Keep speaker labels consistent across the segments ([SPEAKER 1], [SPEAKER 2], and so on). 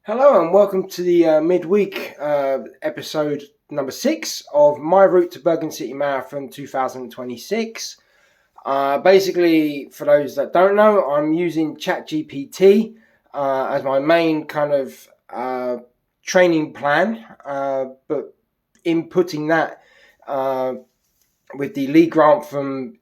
[SPEAKER 1] Hello and welcome to the midweek episode number 6 of my route to Bergen City Marathon 2026. Basically, for those that don't know, I'm using ChatGPT as my main kind of training plan, but inputting that with the Lee Granthams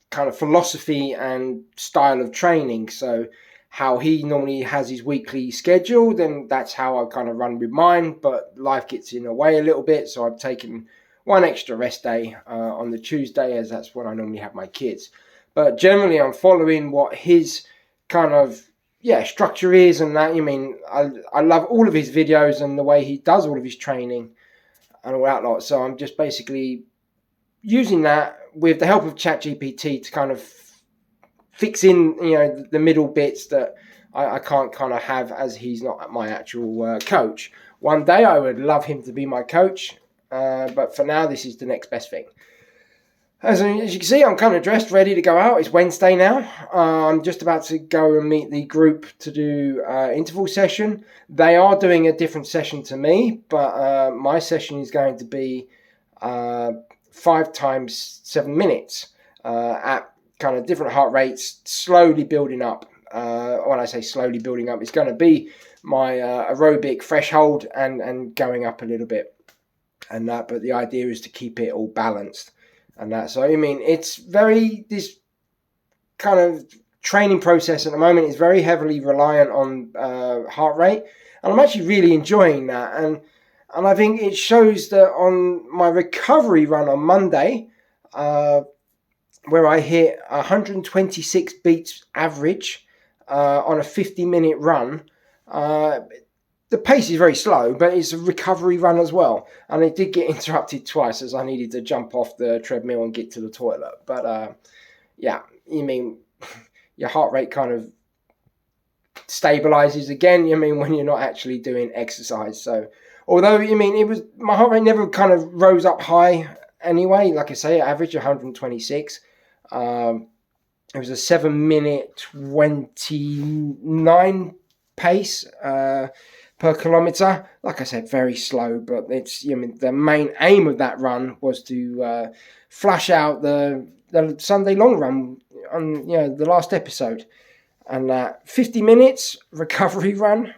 [SPEAKER 1] kind of philosophy and style of training. So how he normally has his weekly schedule, then that's how I kind of run with mine, but life gets in the way a little bit, so I've taken one extra rest day on the Tuesday, as that's when I normally have my kids. But generally I'm following what his kind of structure is, and that, I love all of his videos and the way he does all of his training and all that lot. So I'm just basically using that with the help of ChatGPT to kind of fix in, the middle bits that I can't kind of have, as he's not my actual coach. One day I would love him to be my coach, but for now this is the next best thing. As you can see, I'm kind of dressed, ready to go out. It's Wednesday now. I'm just about to go and meet the group to do interval session. They are doing a different session to me, but my session is going to be 5 times 7 minutes at kind of different heart rates, slowly building up. When I say slowly building up, it's going to be my aerobic threshold and going up a little bit, and that. But the idea is to keep it all balanced, and that. So it's this kind of training process at the moment is very heavily reliant on heart rate, and I'm actually really enjoying that. And I think it shows that on my recovery run on Monday, where I hit 126 beats average on a 50-minute run. The pace is very slow, but it's a recovery run as well. And it did get interrupted twice as I needed to jump off the treadmill and get to the toilet. But your heart rate kind of stabilizes again, when you're not actually doing exercise. So although, my heart rate never kind of rose up high anyway. Like I say, average 126. It was a 7-minute 29 pace per kilometer. Like I said, very slow, but it's the main aim of that run was to flush out the Sunday long run on the last episode, and 50 minutes recovery run.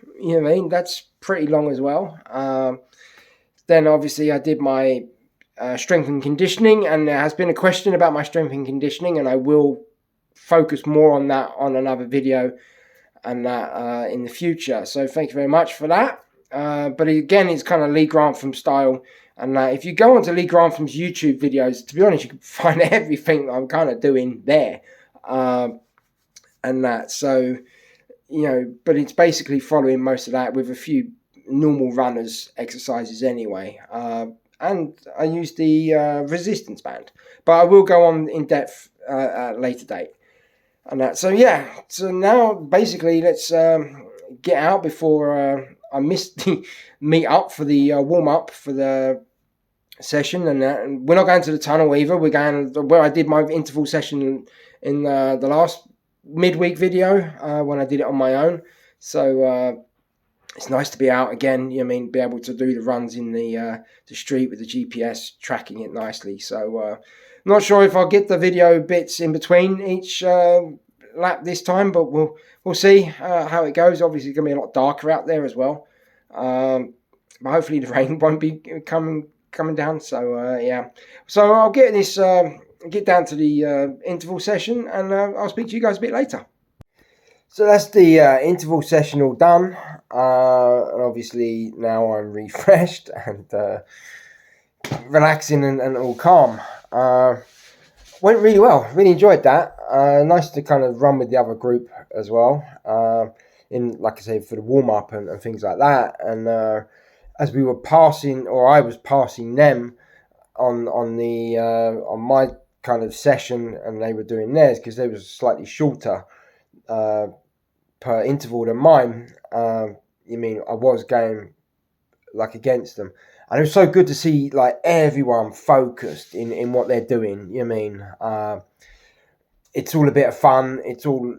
[SPEAKER 1] That's pretty long as well. Then obviously I did my strength and conditioning, and there has been a question about my strength and conditioning, and I will focus more on that on another video and that in the future. So thank you very much for that. But again, it's kind of Lee Granthams style, and if you go onto Lee Granthams YouTube videos, to be honest, you can find everything that I'm kind of doing there, and that. So but it's basically following most of that with a few normal runners exercises anyway. And I use the resistance band, but I will go on in depth at a later date, and that. So so now basically let's get out before I miss the meet up for the warm up for the session, and that. And we're not going to the tunnel either. We're going where I did my interval session in the last midweek video when I did it on my own. So it's nice to be out again. Be able to do the runs in the street with the GPS tracking it nicely. So not sure if I'll get the video bits in between each lap this time, but we'll see how it goes. Obviously, it's going to be a lot darker out there as well. But hopefully the rain won't be coming down. So so I'll get this get down to the interval session, and I'll speak to you guys a bit later. So that's the interval session all done. And obviously now I'm refreshed and relaxing and all calm. Went really well. Really enjoyed that. Nice to kind of run with the other group as well. In, like I say, for the warm up and things like that. And as we were passing, or I was passing them on my kind of session, and they were doing theirs because they was slightly shorter per interval than mine. I was going like against them, and it was so good to see like everyone focused in what they're doing. It's all a bit of fun. It's all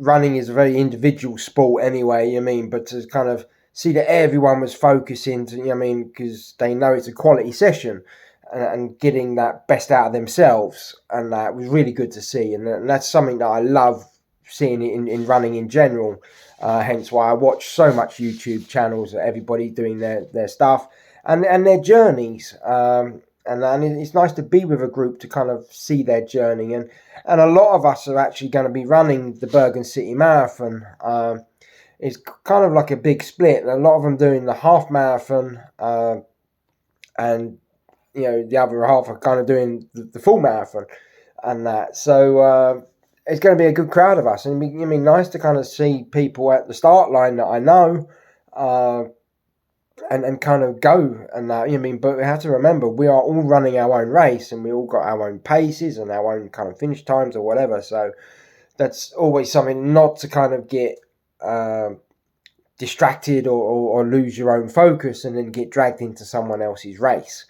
[SPEAKER 1] running is a very individual sport anyway, but to kind of see that everyone was focusing, because they know it's a quality session and getting that best out of themselves, and that was really good to see, and that's something that I love seeing in running in general, hence why I watch so much YouTube channels of everybody doing their stuff and their journeys, and it's nice to be with a group to kind of see their journey, and a lot of us are actually going to be running the Bergen City Marathon. It's kind of like a big split, and a lot of them doing the half marathon, and the other half are kind of doing the full marathon and that. So it's going to be a good crowd of us, and it'd be nice to kind of see people at the start line that I know, and kind of go and that. But we have to remember, we are all running our own race, and we all got our own paces and our own kind of finish times or whatever. So that's always something not to kind of get distracted or lose your own focus and then get dragged into someone else's race.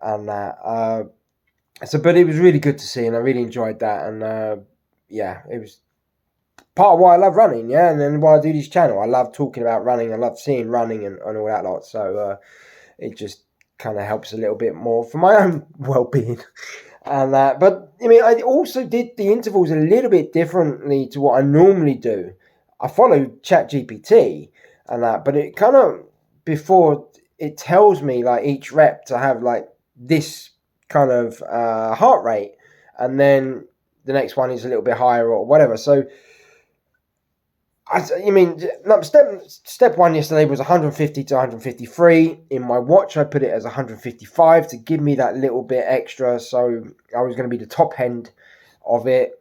[SPEAKER 1] And but it was really good to see, and I really enjoyed that, and it was part of why I love running, and then why I do this channel. I love talking about running, I love seeing running and all that lot, so it just kind of helps a little bit more for my own well-being. And but I also did the intervals a little bit differently to what I normally do. I follow ChatGPT and that, but it kind of, before, it tells me like each rep to have like this kind of heart rate, and then the next one is a little bit higher or whatever. So step one yesterday was 150 to 153. In my watch, I put it as 155 to give me that little bit extra. So I was going to be the top end of it.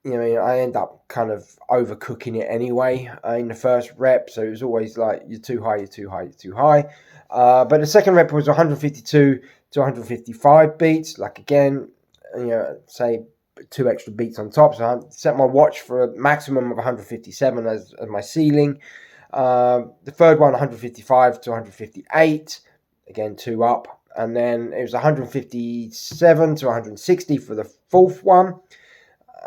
[SPEAKER 1] I end up kind of overcooking it anyway in the first rep. So it was always like, you're too high, you're too high, you're too high. But the second rep was 152 to 155 beats. Like, again, say 2 extra beats on top. So I set my watch for a maximum of 157 as my ceiling. The third one, 155 to 158. Again, 2 up. And then it was 157 to 160 for the fourth one.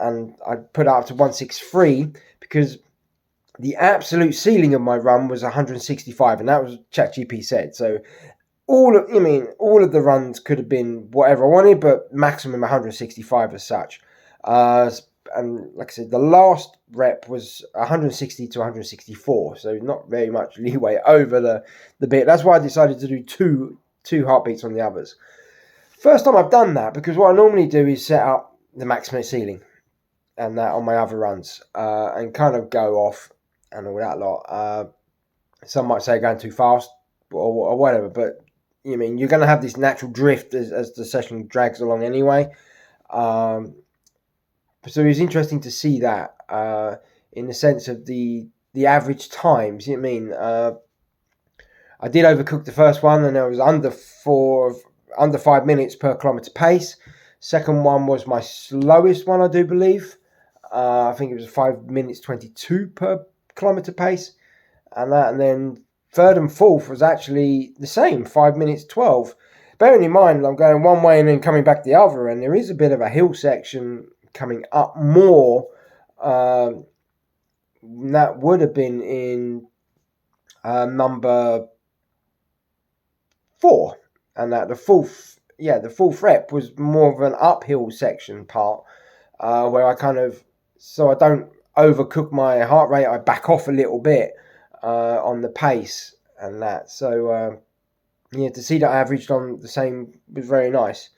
[SPEAKER 1] And I put it up to 163 because the absolute ceiling of my run was 165, and that was what ChatGPT said. So all of the runs could have been whatever I wanted, but maximum 165 as such. And like I said, the last rep was 160 to 164, so not very much leeway over the bit. That's why I decided to do two heartbeats on the others. First time I've done that, because what I normally do is set up the maximum ceiling and that on my other runs, and kind of go off and all that lot. Some might say going too fast or whatever, but you're going to have this natural drift as the session drags along anyway. So it was interesting to see that in the sense of the average times. I did overcook the first one, and I was under 5 minutes per kilometre pace. Second one was my slowest one, I do believe. I think it was 5 minutes 22 per kilometre pace, and then third and fourth was actually the same, 5 minutes 12. Bearing in mind, I'm going one way and then coming back the other, and there is a bit of a hill section coming up more. That would have been in number 4, and that the fourth rep was more of an uphill section part, where I kind of, so I don't overcook my heart rate, I back off a little bit on the pace and that. So to see that I averaged on the same was very nice.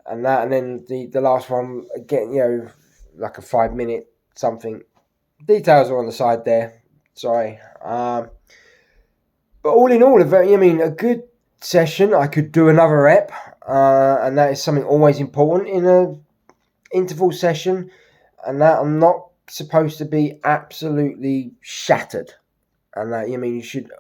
[SPEAKER 1] And then the last one, again, like a 5 minute something. Details are on the side there. Sorry. But all in all, a good session. I could do another rep, and that is something always important in a interval session, and that I'm not supposed to be absolutely shattered, and that you should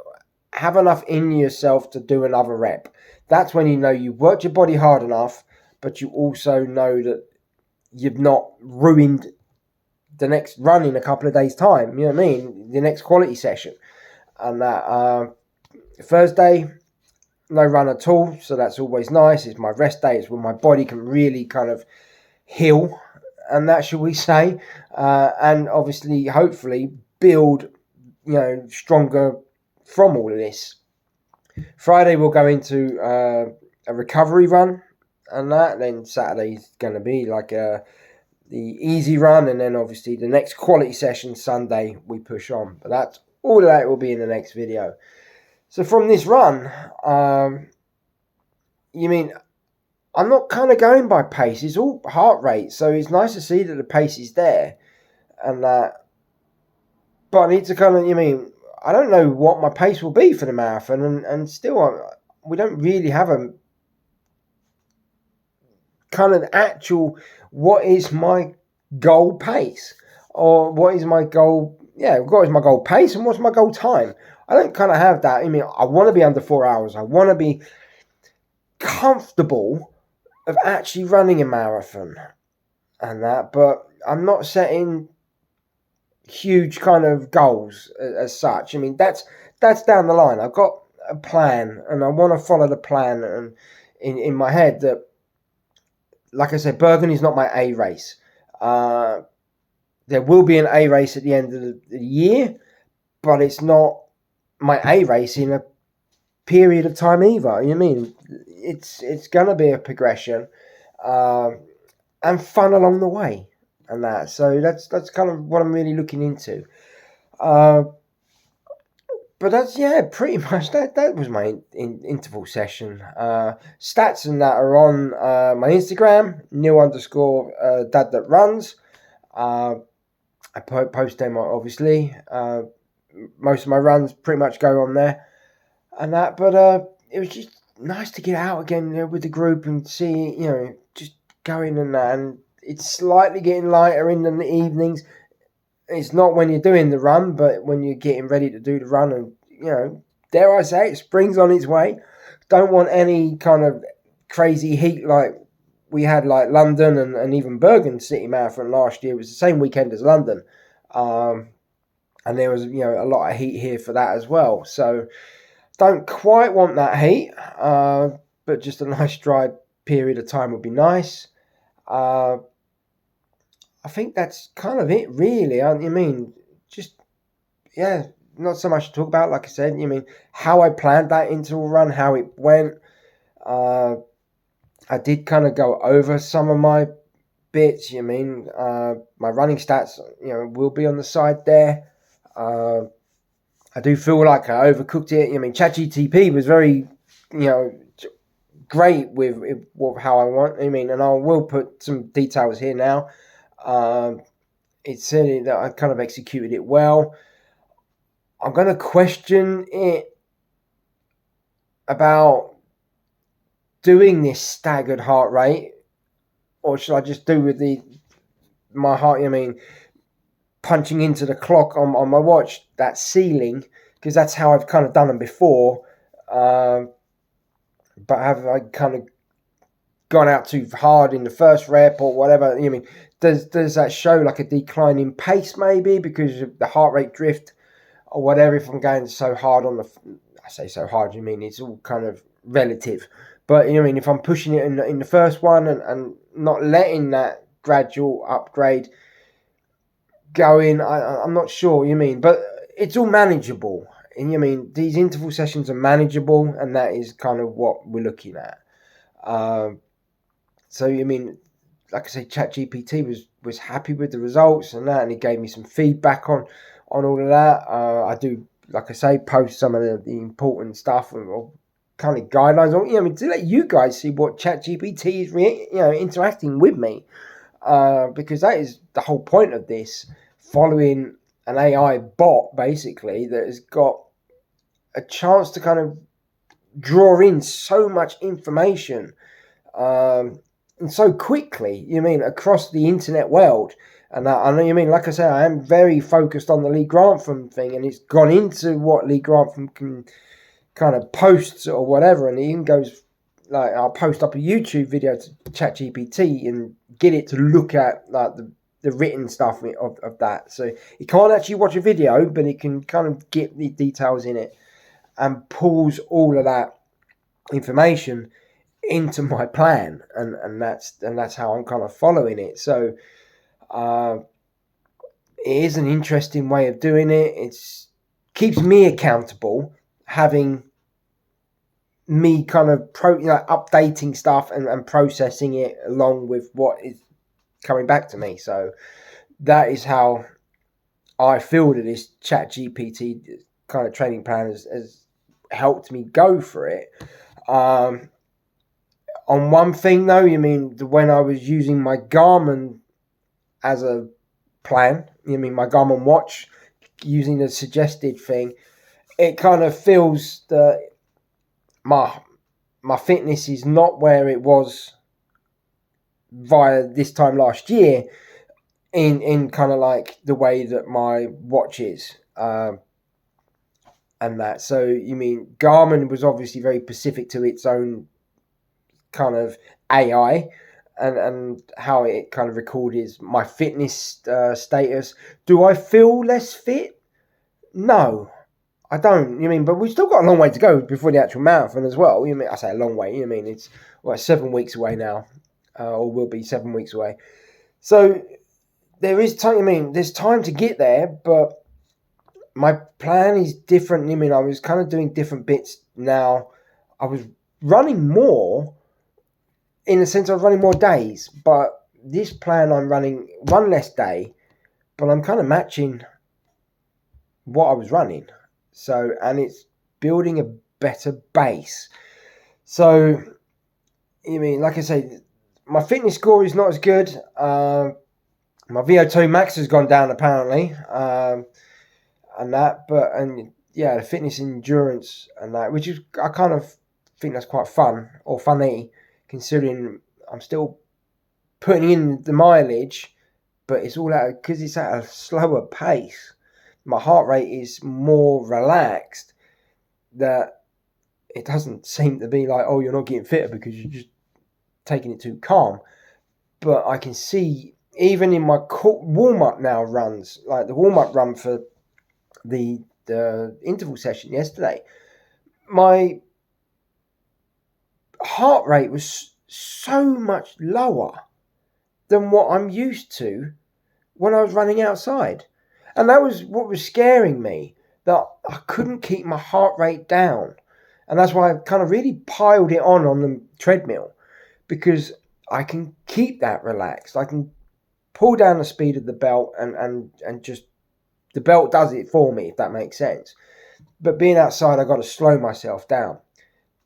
[SPEAKER 1] have enough in yourself to do another rep. That's when you've worked your body hard enough, but you also know that you've not ruined the next run in a couple of days' time. The next quality session. And that Thursday, no run at all, so that's always nice. It's my rest day. It's when my body can really kind of heal and that, shall we say, and obviously, hopefully, build, stronger from all of this. Friday we'll go into a recovery run, and that. Then Saturday's going to be like the easy run, and then obviously the next quality session Sunday we push on. But that's all of that will be in the next video. So from this run, I'm not kind of going by pace. It's all heart rate, so it's nice to see that the pace is there, and that. But I need to kind of, I don't know what my pace will be for the marathon, and still, we don't really have a kind of actual what is my goal pace, or what is my goal. Yeah, what is my goal pace, and what's my goal time? I don't kind of have that. I want to be under 4 hours. I want to be comfortable of actually running a marathon and that, but I'm not setting huge kind of goals as such. That's down the line. I've got a plan, and I want to follow the plan, and in my head that, like I said, Bergen is not my A race. There will be an A race at the end of the year, but it's not my A race in a period of time either. It's gonna be a progression, and fun along the way, and that. So that's kind of what I'm really looking into. But that's pretty much that was my interval session. Stats and that are on my Instagram, Neil_dad that runs. I post them obviously. Most of my runs pretty much go on there, and that. But it was just nice to get out again with the group and see, just going and that. And it's slightly getting lighter in the evenings. It's not when you're doing the run, but when you're getting ready to do the run, and dare I say it, spring's on its way. Don't want any kind of crazy heat like we had, like London and even Bergen City Marathon last year. It was the same weekend as London, and there was a lot of heat here for that as well. So don't quite want that heat, but just a nice dry period of time would be nice. I think that's kind of it, really. Not so much to talk about. Like I said, how I planned that interval run, how it went. I did kind of go over some of my bits. My running stats, will be on the side there. I do feel like I overcooked it. ChatGPT was very, great with how I want. And I will put some details here now. It said that I kind of executed it well. I'm going to question it about doing this staggered heart rate, or should I just do with my heart? Punching into the clock on my watch, that ceiling, because that's how I've kind of done them before. But have I kind of gone out too hard in the first rep or whatever? Does that show like a decline in pace maybe because of the heart rate drift or whatever? If I'm going so hard I say so hard, it's all kind of relative. But if I'm pushing it in the first one and not letting that gradual upgrade go in, I'm not sure. But it's all manageable. And these interval sessions are manageable, and that is kind of what we're looking at. So like I say, ChatGPT was happy with the results and that, and he gave me some feedback on all of that. I do, like I say, post some of the important stuff or kind of guidelines, or to let you guys see what ChatGPT is interacting with me, because that is the whole point of this. Following an AI bot basically that has got a chance to kind of draw in so much information, and so quickly, across the internet world. And I know like I say, I am very focused on the Lee Granthams thing, and it's gone into what Lee Granthams can kind of posts or whatever, and he even goes, like, I'll post up a YouTube video to ChatGPT and get it to look at like the written stuff of that. So you can't actually watch a video, but it can kind of get the details in it and pulls all of that information into my plan, and that's how I'm kind of following it. So It is an interesting way of doing it. It's keeps me accountable, having me kind of updating stuff and processing it along with what is coming back to me. So that is how I feel that this ChatGPT kind of training plan has helped me go for it. On one thing though, when I was using my Garmin as a plan, my Garmin watch, using the suggested thing, it kind of feels that my fitness is not where it was via this time last year in kind of like the way that my watch is. And that. So, Garmin was obviously very specific to its own kind of AI and how it kind of recorded my fitness status. Do I feel less fit? No, I don't. But we've still got a long way to go before the actual marathon as well. I say a long way. It's 7 weeks away now, or will be 7 weeks away. So there is time. There's time to get there, but my plan is different. I was kind of doing different bits now. I was running more, in the sense of running more days, but this plan I'm running one less day, but I'm kind of matching what I was running. So, and it's building a better base. So, like I say, my fitness score is not as good. My VO2 max has gone down apparently. And the fitness endurance and that, which is, I kind of think that's quite fun or funny, considering I'm still putting in the mileage, but it's all out because it's at a slower pace. My heart rate is more relaxed, that it doesn't seem to be like, oh, you're not getting fitter because you're just taking it too calm. But I can see, even in my warm-up now runs, like the warm-up run for the interval session yesterday, my heart rate was so much lower than what I'm used to when I was running outside. And that was what was scaring me, that I couldn't keep my heart rate down. And that's why I kind of really piled it on the treadmill, because I can keep that relaxed. I can pull down the speed of the belt and just, the belt does it for me, if that makes sense. But being outside, I got to slow myself down.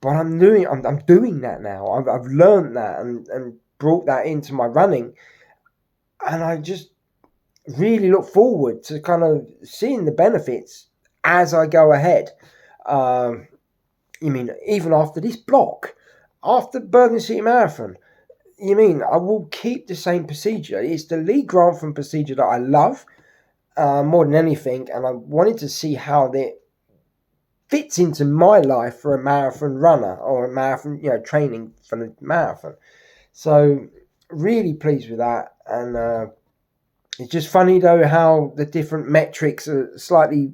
[SPEAKER 1] But I'm doing that now. I've learned that and brought that into my running. And I just really look forward to kind of seeing the benefits as I go ahead. Even after this block, after Bergen City Marathon, I will keep the same procedure. It's the Lee Granthams procedure that I love more than anything, and I wanted to see how that fits into my life for a marathon runner, or a marathon, training for the marathon. So really pleased with that. And it's just funny though how the different metrics are slightly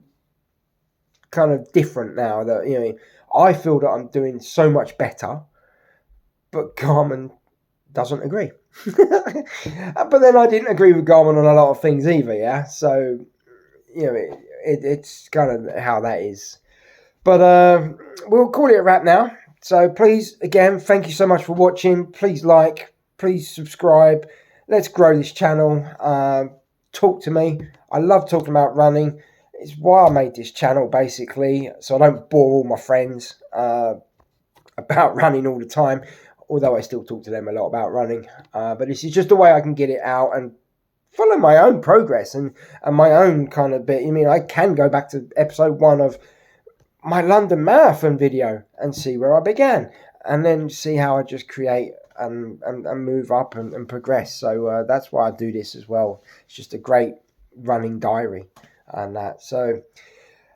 [SPEAKER 1] kind of different now. That I feel that I'm doing so much better, but Garmin doesn't agree. But then I didn't agree with Garmin on a lot of things either, yeah. So it's kind of how that is. But we'll call it a wrap now. So please, again, thank you so much for watching. Please like, please subscribe. Let's grow this channel. Talk to me. I love talking about running. It's why I made this channel, basically, so I don't bore all my friends about running all the time, although I still talk to them a lot about running. But this is just a way I can get it out and follow my own progress and my own kind of bit. I can go back to episode 1 of my London Marathon video and see where I began, and then see how I just create and move up and progress. So that's why I do this as well. It's just a great running diary and that. So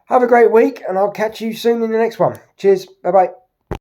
[SPEAKER 1] have a great week, and I'll catch you soon in the next one. Cheers. Bye-bye.